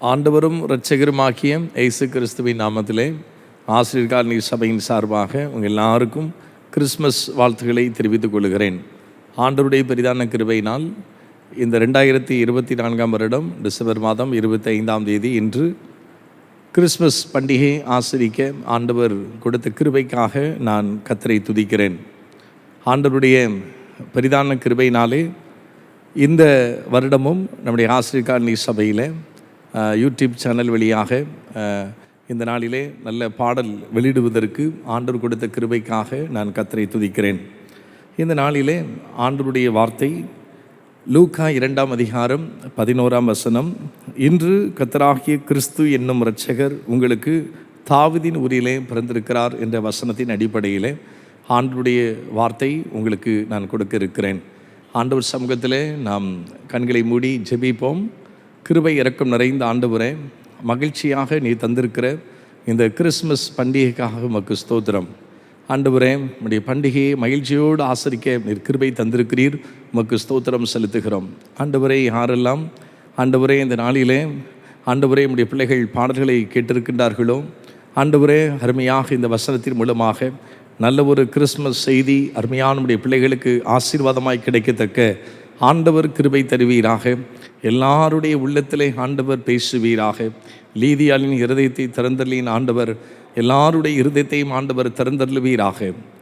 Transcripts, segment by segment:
ஆண்டவரும் இரட்சகருமாகிய இயேசு கிறிஸ்துவின் நாமத்திலே ஆசிரியர் காலனி சபையின் சார்பாக உங்கள் எல்லாருக்கும் கிறிஸ்மஸ் வாழ்த்துக்களை தெரிவித்துக் கொள்கிறேன். ஆண்டவருடைய பெரிதான கிருபையினால் இந்த 2024 வருடம் டிசம்பர் மாதம் 25 இன்று கிறிஸ்மஸ் பண்டிகை ஆசரிக்க ஆண்டவர் கொடுத்த கிருபைக்காக நான் கர்த்தரை துதிக்கிறேன். ஆண்டவருடைய பெரிதான கிருபையினாலே இந்த வருடமும் நம்முடைய ஆசிரியர் காலனி சபையில் யூடியூப் சேனல் வழியாக இந்த நாளிலே நல்ல பாடல் வெளியிடுவதற்கு ஆண்டவர் கொடுத்த கிருபைக்காக நான் கர்த்தரை துதிக்கிறேன். இந்த நாளிலே ஆண்டவருடைய வார்த்தை லூக்கா 2 இன்று கர்த்தராகிய கிறிஸ்து என்னும் இரட்சகர் உங்களுக்கு தாவீதின் ஊரிலே பிறந்திருக்கிறார் என்ற வசனத்தின் அடிப்படையிலே ஆண்டவருடைய வார்த்தை உங்களுக்கு நான் கொடுக்க இருக்கிறேன். ஆண்டவர் சமூகத்திலே நாம் கண்களை மூடி ஜெபிப்போம். கிருபை இரக்கம் நிறைந்த ஆண்டவரே, மகிழ்ச்சியாக நீ தந்திருக்கிற இந்த கிறிஸ்மஸ் பண்டிகைக்காக உமக்கு ஸ்தோத்திரம். ஆண்டவரே, உம்முடைய பண்டிகையை மகிழ்ச்சியோடு ஆசரிக்க நீர் கிருபை தந்திருக்கிறீர், உமக்கு ஸ்தோத்திரம் செலுத்துகிறோம். ஆண்டவரே, யாரெல்லாம் ஆண்டவரே இந்த நாளிலே ஆண்டவரே உம்முடைய பிள்ளைகள் பாடல்களை கேட்டிருக்கின்றார்களோ, ஆண்டவரே அருமையாக இந்த வசனத்தின் மூலமாக நல்ல ஒரு கிறிஸ்மஸ் செய்தி அருமையான நம்முடைய பிள்ளைகளுக்கு ஆசீர்வாதமாய் கிடைக்கத்தக்க ஆண்டவர் கிருபை தருவீராக. எல்லாருடைய உள்ளத்திலே ஆண்டவர் பேசுவீராக. லீதியாளின் இருதயத்தை திறந்தள்ளின் ஆண்டவர் எல்லாருடைய இருதயத்தையும் ஆண்டவர் திறந்தள்ளுவீராக.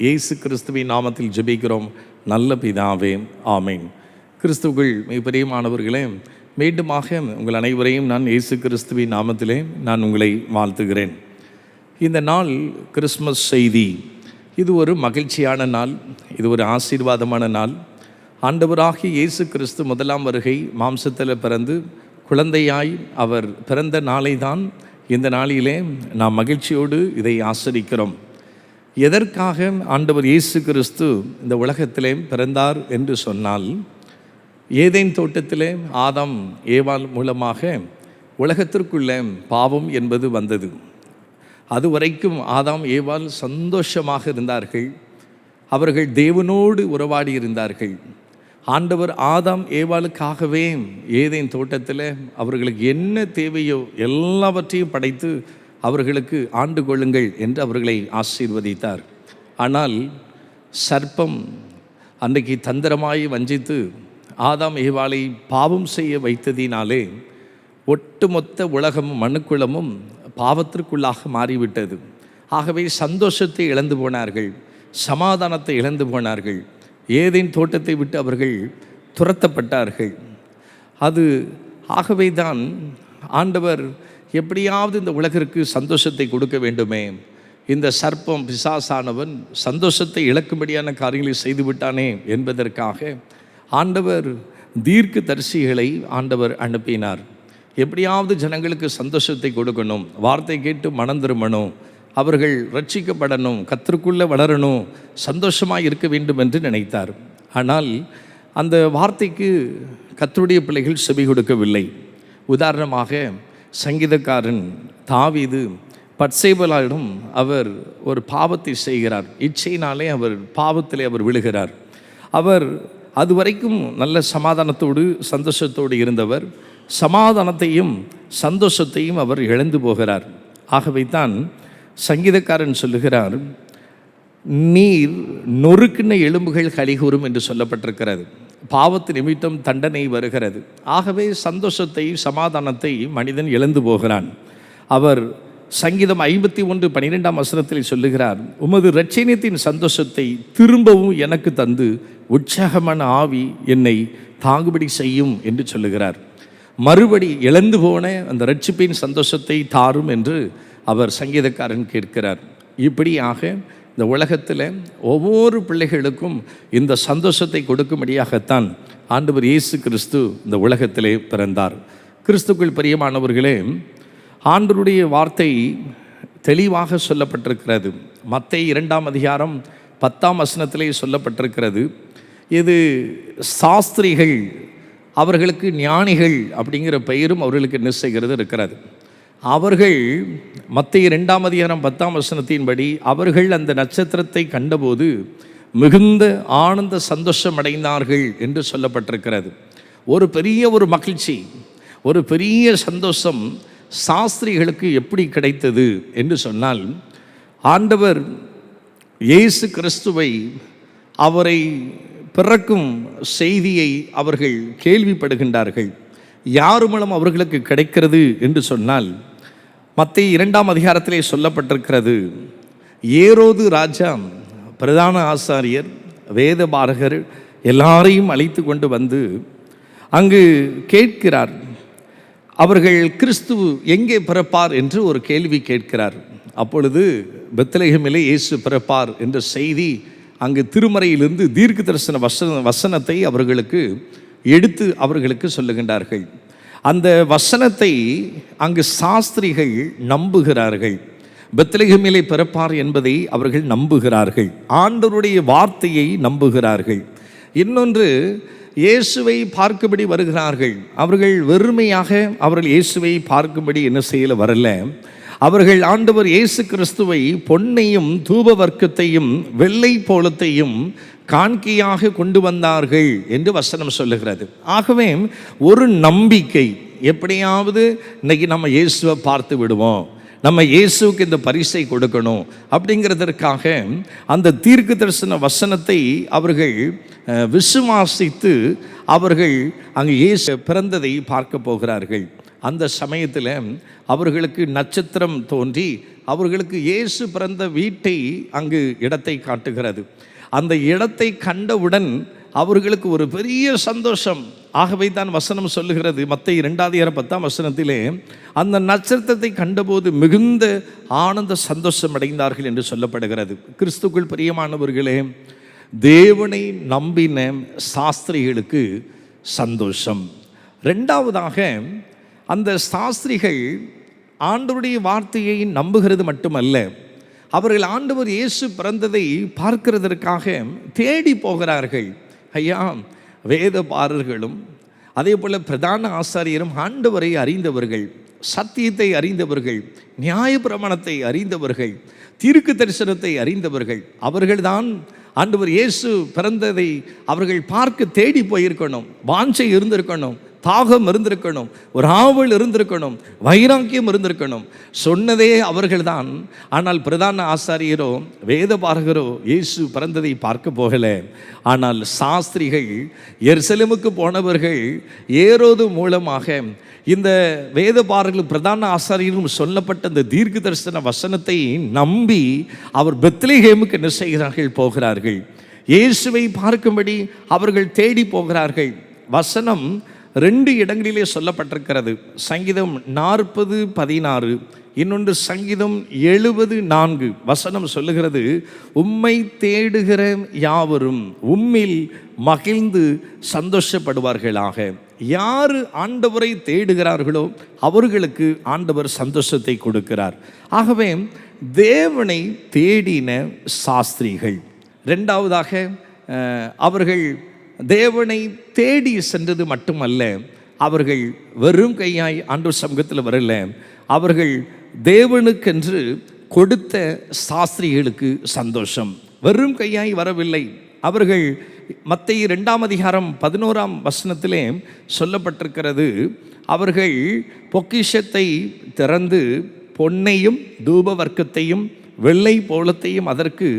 இயேசு கிறிஸ்துவின் நாமத்தில் ஜெபிக்கிறோம் நல்ல பிதாவே, ஆமேன். கிறிஸ்துவுக்குள் மிகப்பெரியமானவர்களே, மீண்டுமாக உங்கள் அனைவரையும் நான் இயேசு கிறிஸ்துவின் நாமத்திலே நான் உங்களை வாழ்த்துகிறேன். இந்த நாள் கிறிஸ்மஸ் செய்தி, இது ஒரு மகிழ்ச்சியான நாள், இது ஒரு ஆசீர்வாதமான நாள். ஆண்டவராகிய இயேசு கிறிஸ்து முதலாம் வருகை மாம்சத்தில் பிறந்து குழந்தையாய் அவர் பிறந்த நாளை தான் இந்த நாளிலே நாம் மகிழ்ச்சியோடு இதை ஆசரிக்கிறோம். எதற்காக ஆண்டவர் இயேசு கிறிஸ்து இந்த உலகத்திலே பிறந்தார் என்று சொன்னால், ஏதேன் தோட்டத்திலே ஆதாம் ஏவாள் மூலமாக உலகத்திற்குள்ளே பாவம் என்பது வந்தது. அதுவரைக்கும் ஆதாம் ஏவாள் சந்தோஷமாக இருந்தார்கள். அவர்கள் தேவனோடு உறவாடி இருந்தார்கள். ஆண்டவர் ஆதாம் ஏவாளுக்காகவே ஏதேன் தோட்டத்தில் அவர்களுக்கு என்ன தேவையோ எல்லாவற்றையும் படைத்து அவர்களுக்கு ஆண்டு கொள்ளுங்கள் என்று அவர்களை ஆசீர்வதித்தார். ஆனால் சர்ப்பம் அன்றைக்கு தந்திரமாய் வஞ்சித்து ஆதாம் ஏவாளை பாவம் செய்ய வைத்ததினாலே ஒட்டுமொத்த உலகமும் மனுக்குலமும் பாவத்திற்குள்ளாக மாறிவிட்டது. ஆகவே சந்தோஷத்தை இழந்து போனார்கள், சமாதானத்தை இழந்து போனார்கள். ஏதேன் தோட்டத்தை விட்டு அவர்கள் துரத்தப்பட்டார்கள். ஆகவே தான் ஆண்டவர் எப்படியாவது இந்த உலகிற்கு சந்தோஷத்தை கொடுக்க வேண்டுமே, இந்த சர்ப்பம் பிசாசானவன் சந்தோஷத்தை இழக்கும்படியான காரியங்களை செய்துவிட்டானே என்பதற்காக ஆண்டவர் தீர்க்க தரிசிகளை ஆண்டவர் அனுப்பினார். எப்படியாவது ஜனங்களுக்கு சந்தோஷத்தை கொடுக்கணும், வார்த்தை கேட்டு மனம் திரும்பணும், அவர்கள் ரட்சிக்கப்படணும், கர்த்தருக்குள்ளே வளரணும், சந்தோஷமாக இருக்க வேண்டும் என்று நினைத்தார். ஆனால் அந்த வார்த்தைக்கு கர்த்தருடைய பிள்ளைகள் செவி கொடுக்கவில்லை. உதாரணமாக சங்கீதக்காரன் தாவீது பத்சேபாளிடம் அவர் ஒரு பாவத்தை செய்கிறார். இச்சையினாலே அவர் பாவத்திலே அவர் விழுகிறார். அவர் அதுவரைக்கும் நல்ல சமாதானத்தோடு சந்தோஷத்தோடு இருந்தவர், சமாதானத்தையும் சந்தோஷத்தையும் அவர் இழந்து போகிறார். ஆகவே தான் சங்கீதக்காரன் சொல்லுகிறார், நீர் நொறுக்கின எலும்புகள் கலிகூறும் என்று சொல்லப்பட்டிருக்கிறது. பாவத்து நிமித்தம் தண்டனை வருகிறது. ஆகவே சந்தோஷத்தை சமாதானத்தை மனிதன் இழந்து போகிறான். அவர் சங்கீதம் 51:12 சொல்லுகிறார், உமது இரட்சணியத்தின் சந்தோஷத்தை திரும்பவும் எனக்கு தந்து உற்சாகமான ஆவி என்னை தாங்குபடி செய்யும் என்று சொல்லுகிறார். மறுபடி இழந்து போன அந்த இரட்சிப்பின் சந்தோஷத்தை தாரும் என்று அவர் சங்கீதக்காரன் கேட்கிறார். இப்படியாக இந்த உலகத்தில் ஒவ்வொரு பிள்ளைகளுக்கும் இந்த சந்தோஷத்தை கொடுக்கும்படியாகத்தான் ஆண்டவர் இயேசு கிறிஸ்து இந்த உலகத்திலே பிறந்தார். கிறிஸ்துக்குள் பிரியமானவர்களே, ஆண்டவருடைய வார்த்தை தெளிவாக சொல்லப்பட்டிருக்கிறது. மத்தேயு 2:10 சொல்லப்பட்டிருக்கிறது. இது சாஸ்திரிகள், அவர்களுக்கு ஞானிகள் அப்படிங்கிற பெயரும் அவர்களுக்கு என்ன செய்கிறது இருக்கிறது. அவர்கள் மத்தேயு 2:10 அவர்கள் அந்த நட்சத்திரத்தை கண்டபோது மிகுந்த ஆனந்த சந்தோஷம் அடைந்தார்கள் என்று சொல்லப்பட்டிருக்கிறது. ஒரு பெரிய ஒரு மகிழ்ச்சி, ஒரு பெரிய சந்தோஷம் சாஸ்திரிகளுக்கு எப்படி கிடைத்தது என்று சொன்னால், ஆண்டவர் இயேசு கிறிஸ்துவை, அவரை பிறக்கும் செய்தியை அவர்கள் கேள்விப்படுகின்றார்கள். யார் மூலம் அவர்களுக்கு கிடைக்கிறது என்று சொன்னால், மத்தேயு 2ஆம் அதிகாரத்திலே சொல்லப்பட்டிருக்கிறது, ஏரோது ராஜா பிரதான ஆசாரியர் வேதபாரகர் எல்லாரையும் அழைத்து கொண்டு வந்து அங்கு கேட்கிறார். அவர்கள் கிறிஸ்து எங்கே பிறப்பார் என்று ஒரு கேள்வி கேட்கிறார். அப்பொழுது பெத்லகேமிலே இயேசு பிறப்பார் என்ற செய்தி அங்கு திருமறையிலிருந்து தீர்க்க தரிசன வசனத்தை அவர்களுக்கு எடுத்து அவர்களுக்கு சொல்லுகின்றார்கள். அந்த வசனத்தை அங்கு சாஸ்திரிகள் நம்புகிறார்கள். பெத்லகேமிலே பிறப்பார் என்பதை அவர்கள் நம்புகிறார்கள். ஆண்டவருடைய வார்த்தையை நம்புகிறார்கள். இன்னொன்று, இயேசுவை பார்க்கும்படி வருகிறார்கள். அவர்கள் வெறுமையாக அவர்கள் இயேசுவை பார்க்கும்படி என்ன செய்யல வரல. அவர்கள் ஆண்டவர் இயேசு கிறிஸ்துவை பொன்னையும் தூப வர்க்கத்தையும் வெள்ளை போலத்தையும் காணிக்கையாக கொண்டு வந்தார்கள் என்று வசனம் சொல்லுகிறது. ஆகவே ஒரு நம்பிக்கை, எப்படியாவது இன்னைக்கு நம்ம இயேசுவை பார்த்து விடுவோம், நம்ம இயேசுவுக்கு இந்த பரிசை கொடுக்கணும் அப்படிங்கிறதற்காக அந்த தீர்க்க தரிசன வசனத்தை அவர்கள் விசுவாசித்து அவர்கள் அங்கு இயேசு பிறந்ததை பார்க்க போகிறார்கள். அந்த சமயத்தில் அவர்களுக்கு நட்சத்திரம் தோன்றி அவர்களுக்கு இயேசு பிறந்த வீட்டை அங்கு இடத்தை காட்டுகிறது. அந்த இடத்தை கண்டவுடன் அவர்களுக்கு ஒரு பெரிய சந்தோஷம். ஆகவே தான் வசனம் சொல்லுகிறது, மத்தேயு 2:10 வசனத்திலே, அந்த நட்சத்திரத்தை கண்டபோது மிகுந்த ஆனந்த சந்தோஷம் அடைந்தார்கள் என்று சொல்லப்படுகிறது. கிறிஸ்துக்குள் பிரியமானவர்களே, தேவனை நம்பின சாஸ்திரிகளுக்கு சந்தோஷம். ரெண்டாவதாக, அந்த சாஸ்திரிகள் ஆண்டவருடைய வார்த்தையை நம்புகிறது மட்டுமல்ல, அவர்கள் ஆண்டவர் இயேசு பிறந்ததை பார்க்கிறதற்காக தேடி போகிறார்கள். ஐயா, வேதபாரர்களும் அதே போல் பிரதான ஆசாரியரும் ஆண்டவரை அறிந்தவர்கள், சத்தியத்தை அறிந்தவர்கள், நியாயப்பிரமாணத்தை அறிந்தவர்கள், தீர்க்க தரிசனத்தை அறிந்தவர்கள். அவர்கள்தான் ஆண்டவர் இயேசு பிறந்ததை அவர்கள் பார்க்க தேடி போயிருக்கணும். வாஞ்சை இருந்திருக்கணும், தாகம் இருந்திருக்கணும், ஒரு ஆவல் இருந்திருக்கணும், வைராக்கியம் இருந்திருக்கணும். சொன்னதே அவர்கள்தான். ஆனால் பிரதான ஆசாரியரோ வேதபாரகரோ இயேசு பிறந்ததை பார்க்க போகல. ஆனால் சாஸ்திரிகள், எருசலேமுக்கு போனவர்கள் ஏரோது மூலமாக இந்த வேதபாரகர்களும் பிரதான ஆசாரியரும் சொல்லப்பட்ட இந்த தீர்க்க தரிசன வசனத்தை நம்பி அவர் பெத்லகேமுக்கு என்ன செய்கிறார்கள்? போகிறார்கள். இயேசுவை பார்க்கும்படி அவர்கள் தேடி போகிறார்கள். வசனம் 2 இடங்களிலே சொல்லப்பட்டிருக்கிறது. சங்கீதம் 40:16, இன்னொன்று சங்கீதம் 70:4. வசனம் சொல்லுகிறது, உம்மை தேடுகிற யாவரும் உம்மில் மகிழ்ந்து சந்தோஷப்படுவார்களாக. யார் ஆண்டவரை தேடுகிறார்களோ அவர்களுக்கு ஆண்டவர் சந்தோஷத்தை கொடுக்கிறார். ஆகவே தேவனை தேடின சாஸ்திரிகள். ரெண்டாவதாக, அவர்கள் தேவனை தேடி சென்றது மட்டுமல்ல, அவர்கள் வெறும் கையாய் ஆண்டவர் சமூகத்தில் வரல. அவர்கள் தேவனுக்கென்று கொடுத்த சாஸ்திரிகளுக்கு சந்தோஷம். வெறும் கையாய் வரவில்லை. அவர்கள் மத்தேயு 2ஆம் அதிகாரம் 11ஆம் வசனத்திலே சொல்லப்பட்டிருக்கிறது, அவர்கள் பொக்கிஷத்தை திறந்து பொன்னையும் தூப வர்க்கத்தையும் வெள்ளை போலத்தையும் அதற்கு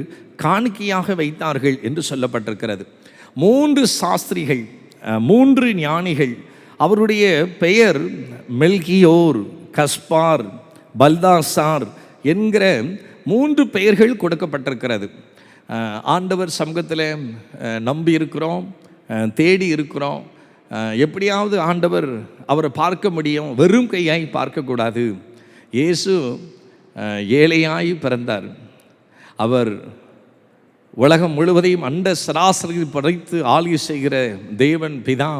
காணிக்கையாக வைத்தார்கள் என்று சொல்லப்பட்டிருக்கிறது. 3 சாஸ்திரிகள், 3 ஞானிகள், அவருடைய பெயர் மெல்கியோர், கஸ்பார், பல்தாசார் என்கிற 3 பெயர்கள் கொடுக்கப்பட்டிருக்கிறது. ஆண்டவர் சமூகத்தில் நம்பி இருக்கிறோம், தேடி இருக்கிறோம். எப்படியாவது ஆண்டவர் அவரை பார்க்க முடியும், வெறும் கையாய் பார்க்கக்கூடாது. இயேசு ஏழையாய் பிறந்தார். அவர் உலகம் முழுவதையும் அண்ட சராசரி படைத்து ஆளுகை செய்கிற தேவன் பிதா.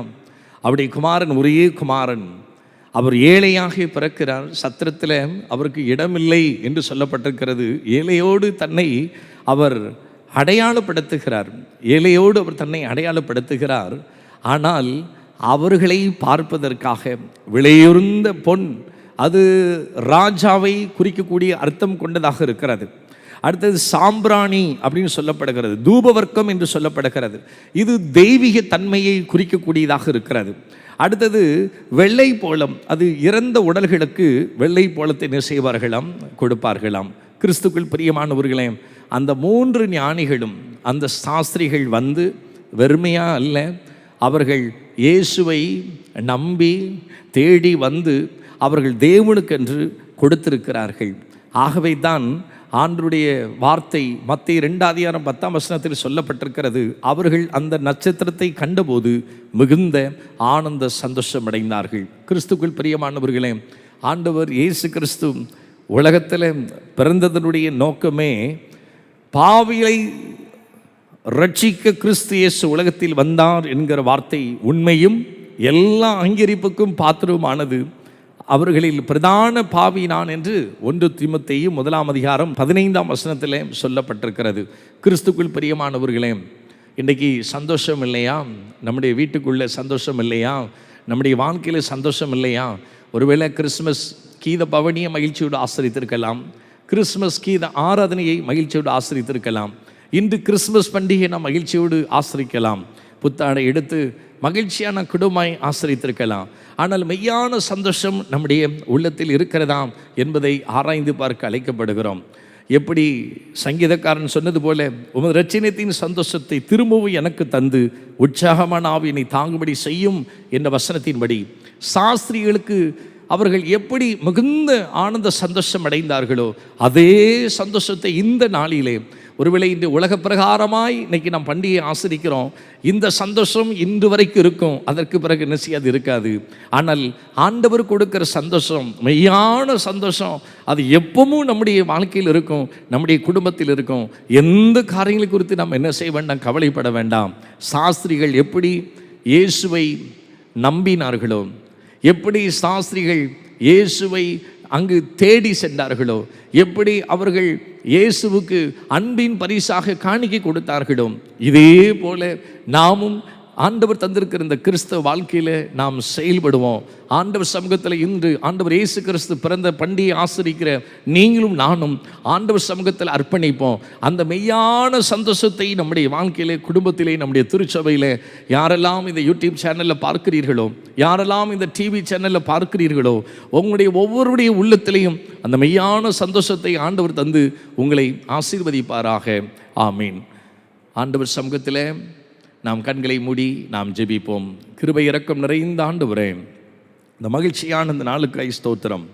அவருடைய குமாரன் ஒரே குமாரன். அவர் ஏழையாக பிறக்கிறார். சத்திரத்தில் அவருக்கு இடமில்லை என்று சொல்லப்பட்டிருக்கிறது. ஏழையோடு தன்னை அவர் அடையாளப்படுத்துகிறார். ஏழையோடு அவர் தன்னை அடையாளப்படுத்துகிறார். ஆனால் அவர்களை பார்ப்பதற்காக விலையுறந்த பொன், அது ராஜாவை குறிக்கக்கூடிய அர்த்தம் கொண்டதாக இருக்கிறது. அடுத்தது சாம்பிராணி அப்படின்னு சொல்லப்படுகிறது, தூபவர்க்கம் என்று சொல்லப்படுகிறது. இது தெய்வீக தன்மையை குறிக்கக்கூடியதாக இருக்கிறது. அடுத்தது வெள்ளை போளம். அது இறந்த உடல்களுக்கு வெள்ளை போளத்தை என்ன செய்வார்களாம்? கொடுப்பார்களாம். கிறிஸ்துக்குள் பிரியமானவர்களே, அந்த 3 ஞானிகளும் அந்த சாஸ்திரிகள் வந்து வெறுமையாக அல்ல, அவர்கள் இயேசுவை நம்பி தேடி வந்து அவர்கள் தேவனுக்கென்று கொடுத்திருக்கிறார்கள். ஆகவே தான் ஆண்டவருடைய வார்த்தை மத்தேயு 2:10 சொல்லப்பட்டிருக்கிறது. அவர்கள் அந்த நட்சத்திரத்தை கண்டபோது மிகுந்த ஆனந்த சந்தோஷம் அடைந்தார்கள். கிறிஸ்துக்குள் பிரியமானவர்களே, ஆண்டவர் இயேசு கிறிஸ்து உலகத்தில் பிறந்ததனுடைய நோக்கமே பாவிகளை ரட்சிக்க கிறிஸ்து இயேசு உலகத்தில் வந்தார் என்கிற வார்த்தை உண்மையும் எல்லா அங்கீகரிப்புக்கும் பாத்திரமானது. அவர்களில் பிரதான பாவி நான் என்று 1 தீமோத்தேயு 1:15 சொல்லப்பட்டிருக்கிறது. கிறிஸ்துக்குள் பிரியமானவர்களே, இன்றைக்கி சந்தோஷம் இல்லையா? நம்முடைய வீட்டுக்குள்ளே சந்தோஷம் இல்லையா? நம்முடைய வாழ்க்கையில் சந்தோஷம் இல்லையா? ஒருவேளை கிறிஸ்மஸ் கீத பவனியை மகிழ்ச்சியோடு ஆசரித்திருக்கலாம், கிறிஸ்மஸ் கீத ஆராதனையை மகிழ்ச்சியோடு ஆசரித்திருக்கலாம், இன்று கிறிஸ்மஸ் பண்டிகை நாம் மகிழ்ச்சியோடு ஆசரிக்கலாம், புத்தாடை எடுத்து மகிழ்ச்சியான குடும்பமாய் ஆசரித்திருக்கலாம். ஆனால் மெய்யான சந்தோஷம் நம்முடைய உள்ளத்தில் இருக்கிறதாம் என்பதை ஆராய்ந்து பார்க்க அழைக்கப்படுகிறோம். எப்படி சங்கீதக்காரன் சொன்னது போல, உமது இரட்சணியத்தின் சந்தோஷத்தை திரும்பவும் எனக்கு தந்து உற்சாகமான ஆவியினை தாங்கும்படி செய்யும் என்ற வசனத்தின்படி சாஸ்திரிகளுக்கு அவர்கள் எப்படி மிகுந்த ஆனந்த சந்தோஷம் அடைந்தார்களோ அதே சந்தோஷத்தை இந்த நாளிலே, ஒருவேளை இன்று உலக பிரகாரமாய் இன்னைக்கு நாம் பண்டிகையை ஆசரிக்கிறோம், இந்த சந்தோஷம் இன்று வரைக்கும் இருக்கும், அதற்கு பிறகு என்ன செய்யாது இருக்காது. ஆனால் ஆண்டவர் கொடுக்கிற சந்தோஷம், மெய்யான சந்தோஷம், அது எப்பவும் நம்முடைய வாழ்க்கையில் இருக்கும், நம்முடைய குடும்பத்தில் இருக்கும். எந்த காரியங்களை குறித்து நாம் என்ன செய்ய வேண்டாம், கவலைப்பட வேண்டாம். சாஸ்திரிகள் எப்படி இயேசுவை நம்பினார்களோ, எப்படி சாஸ்திரிகள் இயேசுவை அங்கு தேடி சென்றார்களோ, எப்படி அவர்கள் இயேசுவுக்கு அன்பின் பரிசாக காணிக்கை கொடுத்தார்களோ, இதே போல நாமும் ஆண்டவர் தந்திருக்கிற இந்த கிறிஸ்தவ வாழ்க்கையில் நாம் செயல்படுவோம். ஆண்டவர் சமூகத்தில் இன்று ஆண்டவர் இயேசு கிறிஸ்து பிறந்த பண்டிகை ஆசரிக்கிற நீங்களும் நானும் ஆண்டவர் சமூகத்தில் அர்ப்பணிப்போம். அந்த மெய்யான சந்தோஷத்தை நம்முடைய வாழ்க்கையிலே, குடும்பத்திலே, நம்முடைய திருச்சபையில் யாரெல்லாம் இந்த யூடியூப் சேனலில் பார்க்கிறீர்களோ, யாரெல்லாம் இந்த டிவி சேனலில் பார்க்கிறீர்களோ, உங்களுடைய ஒவ்வொருடைய உள்ளத்திலையும் அந்த மெய்யான சந்தோஷத்தை ஆண்டவர் தந்து உங்களை ஆசீர்வதிப்பாராக. ஆமீன். ஆண்டவர் சமூகத்தில் நாம் கண்களை மூடி நாம் ஜெபிப்போம். கிருபை இரக்கம் நிறைந்த ஆண்டவரே, இந்த மகிழ்ச்சியான இந்த நாளுக்காய் ஸ்தோத்திரம்.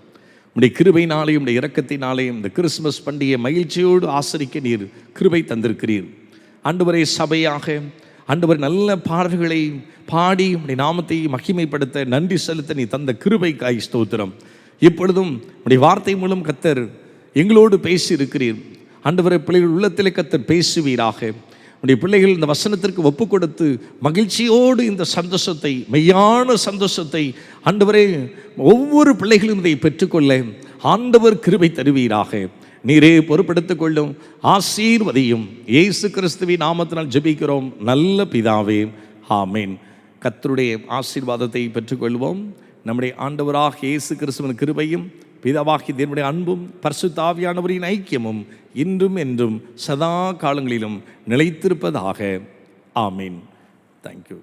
உடைய கிருபையினாலேயும் உடைய இரக்கத்தினாலேயும் இந்த கிறிஸ்துமஸ் பண்டிகை மகிழ்ச்சியோடு ஆசரிக்க நீர் கிருபை தந்திருக்கிறீர். ஆண்டவரே, சபையாக ஆண்டவர் நல்ல பாடல்களை பாடி உடைய நாமத்தை மகிமைப்படுத்த நன்றி செலுத்த நீ தந்த கிருபைக்காய் ஸ்தோத்திரம். இப்பொழுதும் உடைய வார்த்தை மூலம் கர்த்தர் எங்களோடு பேசி இருக்கிறீர். ஆண்டவரே, பிள்ளைகள் உள்ளத்திலே கர்த்தர் பேசுவீராக. உடைய பிள்ளைகள் இந்த வசனத்திற்கு ஒப்பு கொடுத்து மகிழ்ச்சியோடு இந்த சந்தோஷத்தை, மெய்யான சந்தோஷத்தை ஆண்டவரே ஒவ்வொரு பிள்ளைகளும் இதை பெற்றுக்கொள்ள ஆண்டவர் கிருபை தருவீராக. நீரே பொறுப்பெடுத்துக் கொள்ளும், ஆசீர்வதியும். இயேசு கிறிஸ்துவின் நாமத்தினால் ஜெபிக்கிறோம் நல்ல பிதாவே, ஆமீன். கர்த்தருடைய ஆசீர்வாதத்தை பெற்றுக்கொள்வோம். நம்முடைய ஆண்டவராக இயேசு கிறிஸ்துவின் கிருபையும் பிதாவாகிய தேவனுடைய அன்பும் பரிசுத்த ஆவியானவரின் ஐக்கியமும் இன்றும் என்றும் சதா காலங்களிலும் நிலைத்திருப்பதாக. ஆமீன். தேங்க்யூ.